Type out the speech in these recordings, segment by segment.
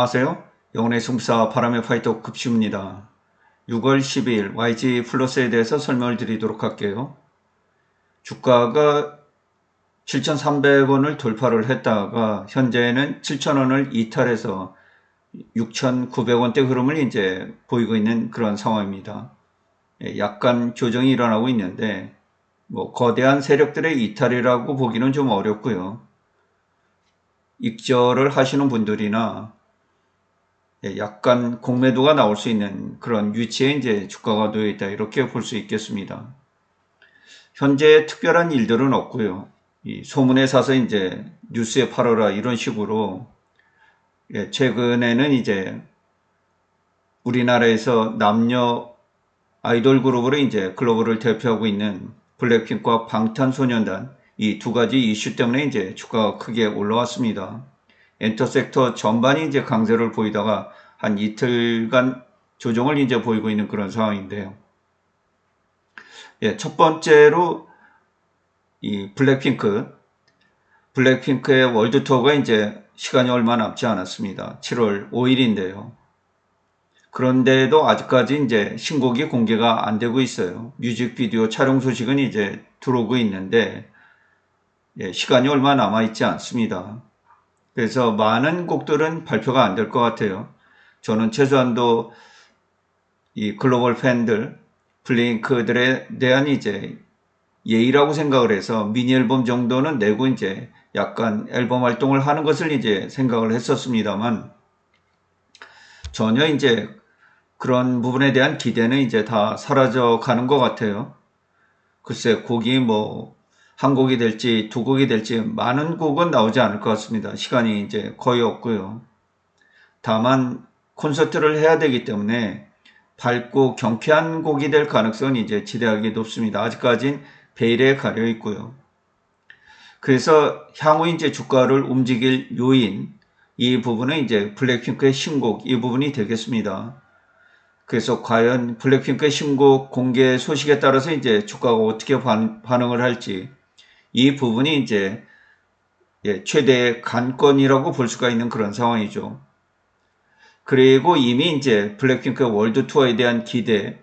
안녕하세요. 영혼의 승부사 바람의 파이터 급식입니다. 6월 12일 YG 플러스에 대해서 설명을 드리도록 할게요. 주가가 7,300원을 돌파를 했다가 현재는 7,000원을 이탈해서 6,900원대 흐름을 이제 보이고 있는 그런 상황입니다. 약간 조정이 일어나고 있는데 거대한 세력들의 이탈이라고 보기는 좀 어렵고요. 익절을 하시는 분들이나 약간 공매도가 나올 수 있는 그런 위치에 이제 주가가 놓여 있다 이렇게 볼 수 있겠습니다. 현재 특별한 일들은 없고요. 이 소문에 사서 이제 뉴스에 팔아라 이런 식으로 최근에는 이제 우리나라에서 남녀 아이돌 그룹으로 이제 글로벌을 대표하고 있는 블랙핑크와 방탄소년단 이 두 가지 이슈 때문에 이제 주가가 크게 올라왔습니다. 엔터 섹터 전반이 이제 강세를 보이다가 한 이틀간 조정을 이제 보이고 있는 그런 상황인데요. 첫 번째로 이 블랙핑크의 월드 투어가 이제 시간이 얼마 남지 않았습니다. 7월 5일인데요. 그런데도 아직까지 이제 신곡이 공개가 안 되고 있어요. 뮤직비디오 촬영 소식은 이제 들어오고 있는데 시간이 얼마 남아 있지 않습니다. 그래서 많은 곡들은 발표가 안 될 것 같아요. 저는 최소한도 이 글로벌 팬들, 블링크들에 대한 이제 예의라고 생각을 해서 미니 앨범 정도는 내고 이제 약간 앨범 활동을 하는 것을 이제 생각을 했었습니다만 전혀 이제 그런 부분에 대한 기대는 이제 다 사라져 가는 것 같아요. 글쎄 곡이 한 곡이 될지 두 곡이 될지 많은 곡은 나오지 않을 것 같습니다. 시간이 이제 거의 없고요. 다만 콘서트를 해야 되기 때문에 밝고 경쾌한 곡이 될 가능성은 이제 지대하게 높습니다. 아직까진 베일에 가려 있고요. 그래서 향후 이제 주가를 움직일 요인 이 부분은 이제 블랙핑크의 신곡 이 부분이 되겠습니다. 그래서 과연 블랙핑크의 신곡 공개 소식에 따라서 이제 주가가 어떻게 반응을 할지 이 부분이 이제 최대의 관건이라고 볼 수가 있는 그런 상황이죠. 그리고 이미 이제 블랙핑크 월드 투어에 대한 기대,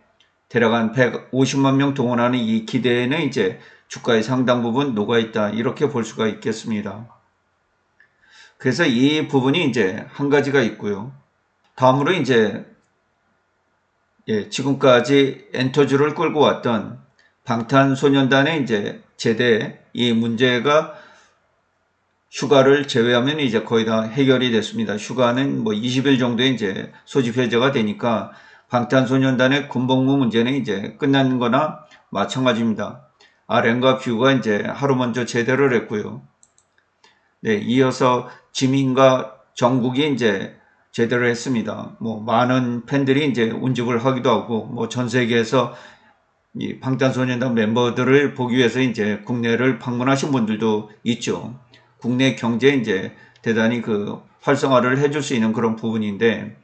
대략 한 150만 명 동원하는 이 기대에는 이제 주가의 상당 부분 녹아 있다 이렇게 볼 수가 있겠습니다. 그래서 이 부분이 이제 한 가지가 있고요. 다음으로 이제 지금까지 엔터주를 끌고 왔던 방탄소년단의 이제 제대 이 문제가 휴가를 제외하면 이제 거의 다 해결이 됐습니다. 휴가는 20일 정도에 이제 소집 해제가 되니까 방탄소년단의 군복무 문제는 이제 끝난 거나 마찬가지입니다. RM과 뷰가 이제 하루 먼저 제대를 했고요. 이어서 지민과 정국이 이제 제대를 했습니다. 많은 팬들이 이제 운집을 하기도 하고 전 세계에서 이 방탄소년단 멤버들을 보기 위해서 이제 국내를 방문하신 분들도 있죠. 국내 경제에 이제 대단히 그 활성화를 해줄 수 있는 그런 부분인데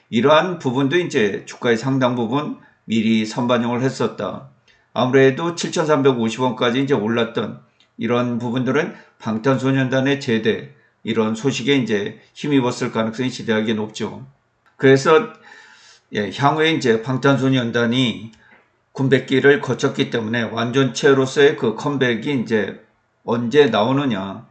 이러한 부분도 이제 주가의 상당 부분 미리 선반영을 했었다. 아무래도 7,350원까지 이제 올랐던 이런 부분들은 방탄소년단의 제대 이런 소식에 이제 힘입었을 가능성이 지대하게 높죠. 그래서 향후에 이제 방탄소년단이 군백기를 거쳤기 때문에 완전체로서의 그 컴백이 이제 언제 나오느냐,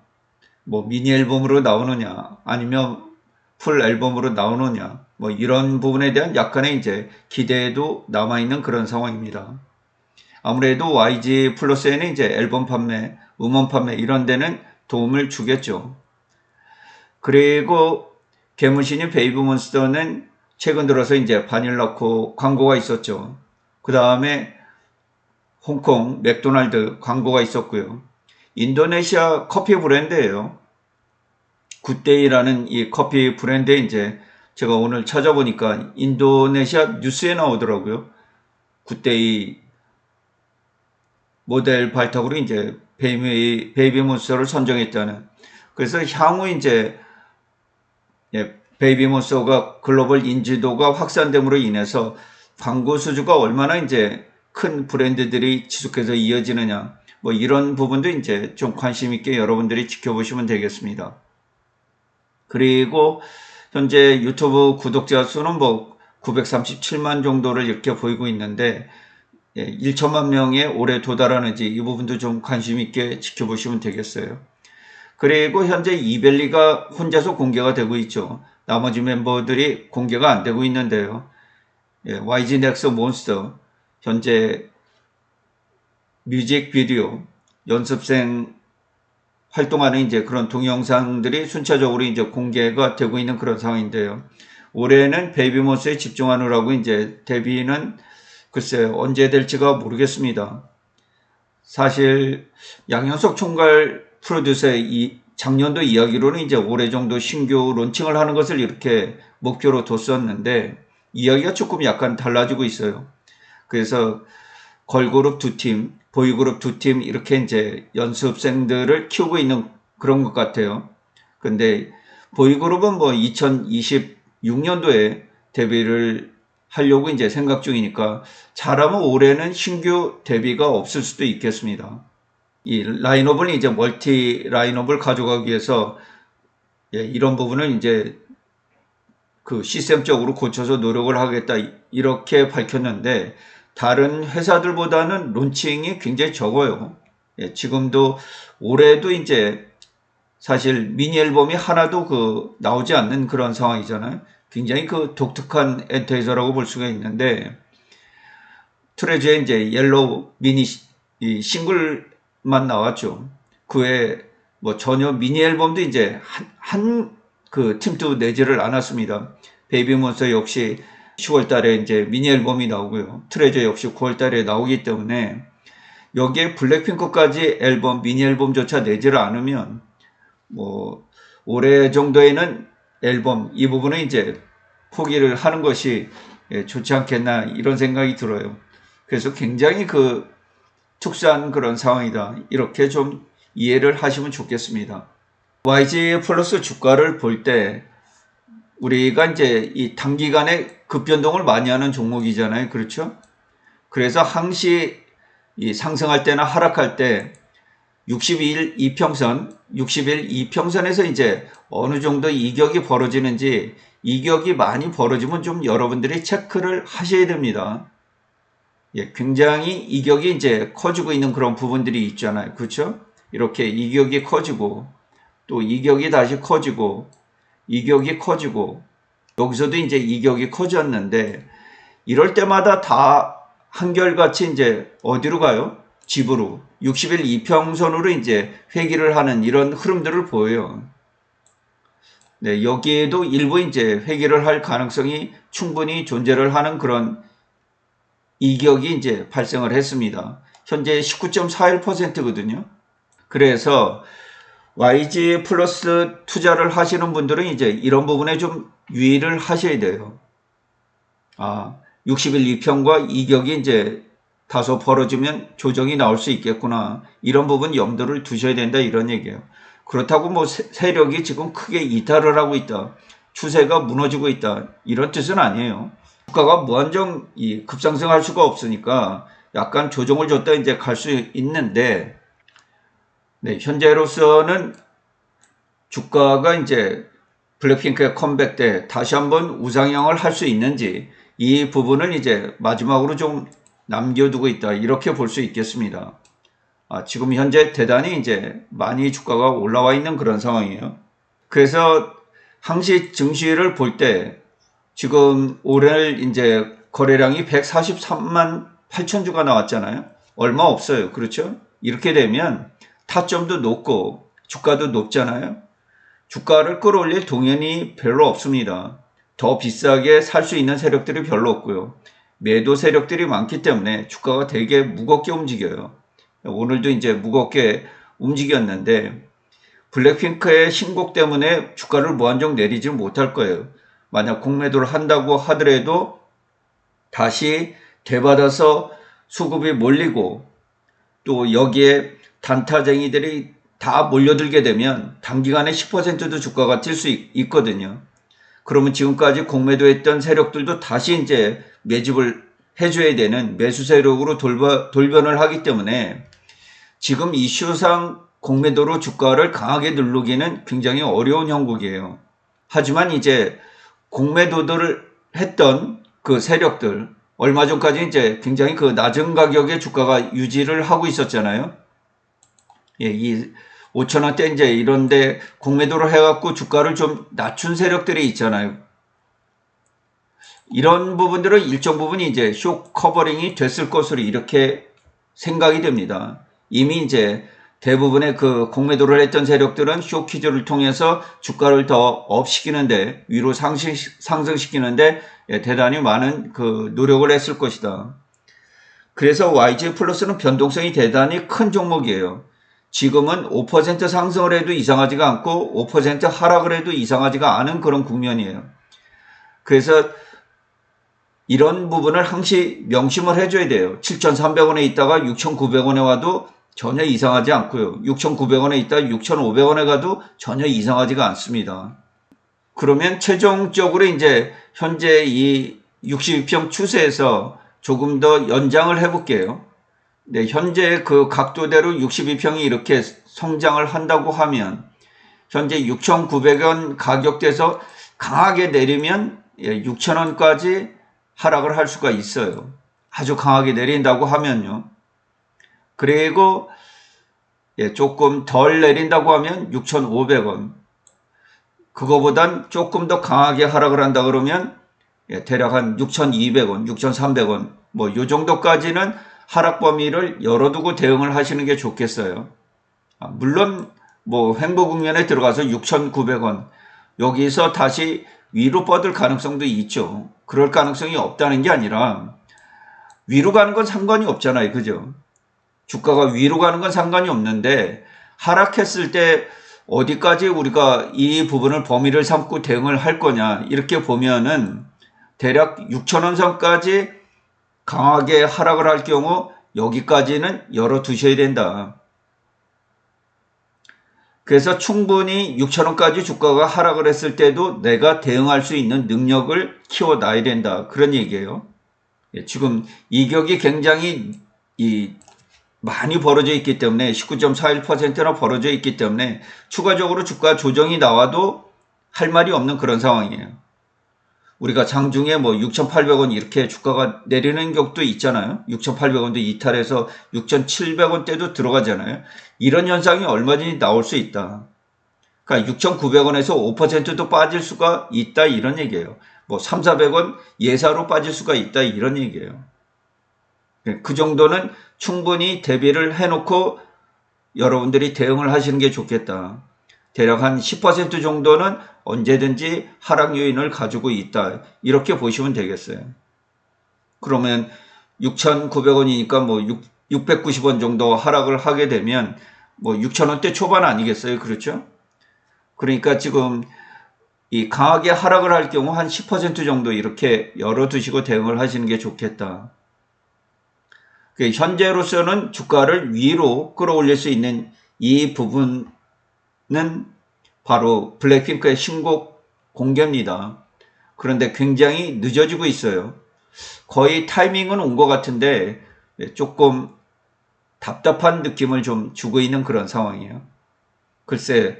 미니 앨범으로 나오느냐, 아니면 풀 앨범으로 나오느냐, 이런 부분에 대한 약간의 이제 기대도 남아있는 그런 상황입니다. 아무래도 YG 플러스에는 이제 앨범 판매, 음원 판매 이런 데는 도움을 주겠죠. 그리고 개무신인 베이비몬스터는 최근 들어서 이제 바닐라코 광고가 있었죠. 그 다음에 홍콩 맥도날드 광고가 있었고요. 인도네시아 커피 브랜드예요. 굿데이라는 이 커피 브랜드에 이제 제가 오늘 찾아보니까 인도네시아 뉴스에 나오더라고요. 굿데이 모델 발탁으로 이제 베이비몬스터를 선정했다는. 그래서 향후 이제 베이비몬스터가 글로벌 인지도가 확산됨으로 인해서 광고 수주가 얼마나 이제 큰 브랜드들이 지속해서 이어지느냐 이런 부분도 이제 좀 관심 있게 여러분들이 지켜보시면 되겠습니다. 그리고 현재 유튜브 구독자 수는 뭐 937만 정도를 이렇게 보이고 있는데 1천만 명에 올해 도달하는지 이 부분도 좀 관심 있게 지켜보시면 되겠어요. 그리고 현재 이벨리가 혼자서 공개가 되고 있죠. 나머지 멤버들이 공개가 안 되고 있는데요. YG 넥스 몬스터 현재 뮤직비디오 연습생 활동하는 이제 그런 동영상들이 순차적으로 이제 공개가 되고 있는 그런 상황인데요. 올해는 베이비몬스에 집중하느라고 이제 데뷔는 글쎄 언제 될지가 모르겠습니다. 사실 양현석 총괄 프로듀서의 이 작년도 이야기로는 이제 올해 정도 신규 론칭을 하는 것을 이렇게 목표로 뒀었는데 이야기가 조금 약간 달라지고 있어요. 그래서 걸그룹 두 팀, 보이그룹 두 팀 이렇게 이제 연습생들을 키우고 있는 그런 것 같아요. 근데 보이그룹은 뭐 2026년도에 데뷔를 하려고 이제 생각 중이니까 잘하면 올해는 신규 데뷔가 없을 수도 있겠습니다. 이 라인업을 이제 멀티 라인업을 가져가기 위해서 이런 부분을 이제 그 시스템적으로 고쳐서 노력을 하겠다 이렇게 밝혔는데 다른 회사들보다는 론칭이 굉장히 적어요. 지금도 올해도 이제 사실 미니 앨범이 하나도 그 나오지 않는 그런 상황이잖아요. 굉장히 그 독특한 엔터에서라고 볼 수가 있는데 트레저의 이제 옐로우 미니 싱글만 나왔죠. 그 외에 뭐 전혀 미니 앨범도 이제 한 그 팀도 내지를 않았습니다. 베이비몬스터 역시 10월 달에 이제 미니 앨범이 나오고요. 트레저 역시 9월 달에 나오기 때문에 여기에 블랙핑크까지 앨범, 미니 앨범조차 내지를 않으면 뭐 올해 정도에는 앨범 이 부분은 이제 포기를 하는 것이 좋지 않겠나 이런 생각이 들어요. 그래서 굉장히 그 특수한 그런 상황이다. 이렇게 좀 이해를 하시면 좋겠습니다. YG 플러스 주가를 볼 때 우리가 이제 이 단기간에 급변동을 많이 하는 종목이잖아요. 그렇죠? 그래서 항시 이 상승할 때나 하락할 때 60일 이평선, 60일 이평선에서 이제 어느 정도 이격이 벌어지는지 이격이 많이 벌어지면 좀 여러분들이 체크를 하셔야 됩니다. 굉장히 이격이 이제 커지고 있는 그런 부분들이 있잖아요. 그렇죠? 이렇게 이격이 커지고 또 이격이 다시 커지고 이격이 커지고 여기서도 이제 이격이 커졌는데 이럴 때마다 다 한결같이 이제 어디로 가요? 집으로 60일 이평선으로 이제 회귀를 하는 이런 흐름들을 보여요. 네, 여기에도 일부 이제 회귀를 할 가능성이 충분히 존재를 하는 그런 이격이 이제 발생을 했습니다. 현재 19.41%거든요. 그래서 YG 플러스 투자를 하시는 분들은 이제 이런 부분에 좀 유의를 하셔야 돼요. 60일 이평과 이격이 이제 다소 벌어지면 조정이 나올 수 있겠구나. 이런 부분 염두를 두셔야 된다 이런 얘기예요. 그렇다고 뭐 세력이 지금 크게 이탈을 하고 있다. 추세가 무너지고 있다. 이런 뜻은 아니에요. 주가가 무한정 급상승할 수가 없으니까 약간 조정을 줬다 이제 갈 수 있는데 네, 현재로서는 주가가 이제 블랙핑크의 컴백 때 다시 한번 우상향을 할 수 있는지 이 부분을 이제 마지막으로 좀 남겨두고 있다. 이렇게 볼 수 있겠습니다. 지금 현재 대단히 이제 많이 주가가 올라와 있는 그런 상황이에요. 그래서 항시 증시를 볼 때 지금 올해 이제 거래량이 143만 8천 주가 나왔잖아요. 얼마 없어요. 그렇죠? 이렇게 되면 타점도 높고 주가도 높잖아요. 주가를 끌어올릴 동연이 별로 없습니다. 더 비싸게 살 수 있는 세력들이 별로 없고요. 매도 세력들이 많기 때문에 주가가 되게 무겁게 움직여요. 오늘도 이제 무겁게 움직였는데 블랙핑크의 신곡 때문에 주가를 무한정 내리지 못할 거예요. 만약 공매도를 한다고 하더라도 다시 되받아서 수급이 몰리고 또 여기에 단타쟁이들이 다 몰려들게 되면 단기간에 10%도 주가가 뛸 수 있거든요. 그러면 지금까지 공매도했던 세력들도 다시 이제 매집을 해줘야 되는 매수 세력으로 돌변을 하기 때문에 지금 이슈상 공매도로 주가를 강하게 누르기는 굉장히 어려운 형국이에요. 하지만 이제 공매도를 했던 그 세력들, 얼마 전까지 이제 굉장히 그 낮은 가격의 주가가 유지를 하고 있었잖아요. 예, 이 5천원대 이제 이런데 공매도를 해갖고 주가를 좀 낮춘 세력들이 있잖아요. 이런 부분들은 일정 부분 이제 쇼 커버링이 됐을 것으로 이렇게 생각이 됩니다. 이미 이제 대부분의 그 공매도를 했던 세력들은 쇼 퀴즈를 통해서 주가를 더 업시키는데, 위로 상승시키는데 대단히 많은 그 노력을 했을 것이다. 그래서 YG 플러스는 변동성이 대단히 큰 종목이에요. 지금은 5% 상승을 해도 이상하지가 않고 5% 하락을 해도 이상하지가 않은 그런 국면이에요. 그래서 이런 부분을 항시 명심을 해줘야 돼요. 7,300원에 있다가 6,900원에 와도 전혀 이상하지 않고요. 6,900원에 있다가 6,500원에 가도 전혀 이상하지가 않습니다. 그러면 최종적으로 이제 현재 이 62평 추세에서 조금 더 연장을 해볼게요. 네, 현재 그 각도대로 62평이 이렇게 성장을 한다고 하면 현재 6,900원 가격대에서 강하게 내리면 6,000원까지 하락을 할 수가 있어요. 아주 강하게 내린다고 하면요. 그리고 조금 덜 내린다고 하면 6,500원. 그거보단 조금 더 강하게 하락을 한다 그러면 대략 한 6,200원, 6,300원 뭐 요 정도까지는 하락 범위를 열어두고 대응을 하시는 게 좋겠어요. 물론 뭐 횡보 국면에 들어가서 6,900원 여기서 다시 위로 뻗을 가능성도 있죠. 그럴 가능성이 없다는 게 아니라 위로 가는 건 상관이 없잖아요. 그죠? 주가가 위로 가는 건 상관이 없는데 하락했을 때 어디까지 우리가 이 부분을 범위를 삼고 대응을 할 거냐 이렇게 보면은 대략 6,000원 선까지 강하게 하락을 할 경우 여기까지는 열어두셔야 된다. 그래서 충분히 6,000원까지 주가가 하락을 했을 때도 내가 대응할 수 있는 능력을 키워놔야 된다. 그런 얘기예요. 지금 이격이 굉장히 많이 벌어져 있기 때문에 19.41%나 벌어져 있기 때문에 추가적으로 주가 조정이 나와도 할 말이 없는 그런 상황이에요. 우리가 장중에 뭐 6,800원 이렇게 주가가 내리는 격도 있잖아요. 6,800원도 이탈해서 6,700원대도 들어가잖아요. 이런 현상이 얼마든지 나올 수 있다. 그러니까 6,900원에서 5%도 빠질 수가 있다 이런 얘기예요. 뭐 3,400원 예사로 빠질 수가 있다 이런 얘기예요. 그 정도는 충분히 대비를 해놓고 여러분들이 대응을 하시는 게 좋겠다. 대략 한 10% 정도는 언제든지 하락 요인을 가지고 있다. 이렇게 보시면 되겠어요. 그러면 6,900원이니까 뭐 690원 정도 하락을 하게 되면 뭐 6,000원대 초반 아니겠어요? 그렇죠? 그러니까 지금 이 강하게 하락을 할 경우 한 10% 정도 이렇게 열어두시고 대응을 하시는 게 좋겠다. 현재로서는 주가를 위로 끌어올릴 수 있는 이 부분은 바로 블랙핑크의 신곡 공개입니다. 그런데 굉장히 늦어지고 있어요. 거의 타이밍은 온 것 같은데 조금 답답한 느낌을 좀 주고 있는 그런 상황이에요. 글쎄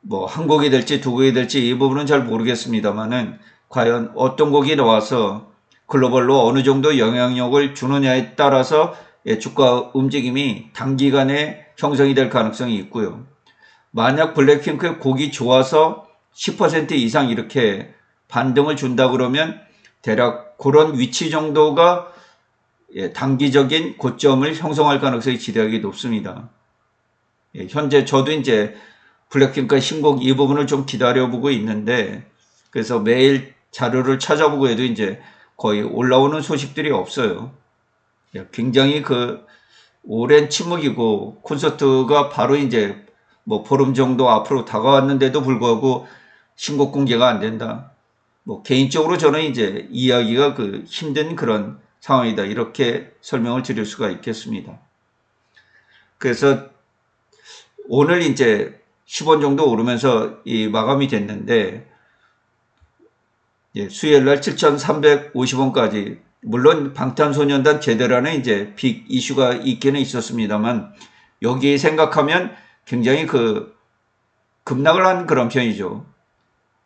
뭐 한 곡이 될지 두 곡이 될지 이 부분은 잘 모르겠습니다만은 과연 어떤 곡이 나와서 글로벌로 어느 정도 영향력을 주느냐에 따라서 주가 움직임이 단기간에 형성이 될 가능성이 있고요. 만약 블랙핑크의 곡이 좋아서 10% 이상 이렇게 반등을 준다 그러면 대략 그런 위치 정도가 단기적인 고점을 형성할 가능성이 지대하게 높습니다. 현재 저도 이제 블랙핑크의 신곡 이 부분을 좀 기다려보고 있는데 그래서 매일 자료를 찾아보고 해도 이제 거의 올라오는 소식들이 없어요. 굉장히 그 오랜 침묵이고 콘서트가 바로 이제 뭐 보름 정도 앞으로 다가왔는데도 불구하고 신곡 공개가 안 된다. 뭐 개인적으로 저는 이제 이야기가 그 힘든 그런 상황이다. 이렇게 설명을 드릴 수가 있겠습니다. 그래서 오늘 이제 10원 정도 오르면서 이 마감이 됐는데 수요일 날 7,350원까지 물론 방탄소년단 제대로는 이제 빅 이슈가 있기는 있었습니다만 여기 생각하면 굉장히 그 급락을 한 그런 편이죠.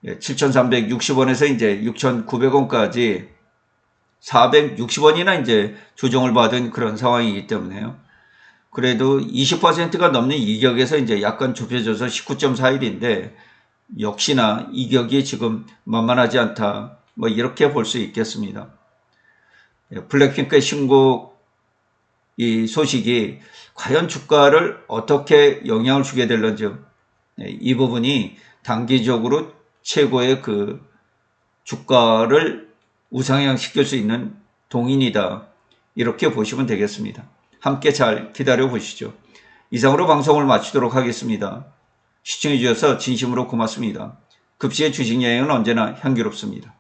7,360원에서 이제 6,900원까지 460원이나 이제 조정을 받은 그런 상황이기 때문에요. 그래도 20%가 넘는 이격에서 이제 약간 좁혀져서 19.41인데 역시나 이격이 지금 만만하지 않다. 뭐 이렇게 볼 수 있겠습니다. 블랙핑크의 신곡 이 소식이 과연 주가를 어떻게 영향을 주게 될런지 이 부분이 단기적으로 최고의 그 주가를 우상향시킬 수 있는 동인이다. 이렇게 보시면 되겠습니다. 함께 잘 기다려 보시죠. 이상으로 방송을 마치도록 하겠습니다. 시청해 주셔서 진심으로 고맙습니다. 급시의 주식 여행은 언제나 향기롭습니다.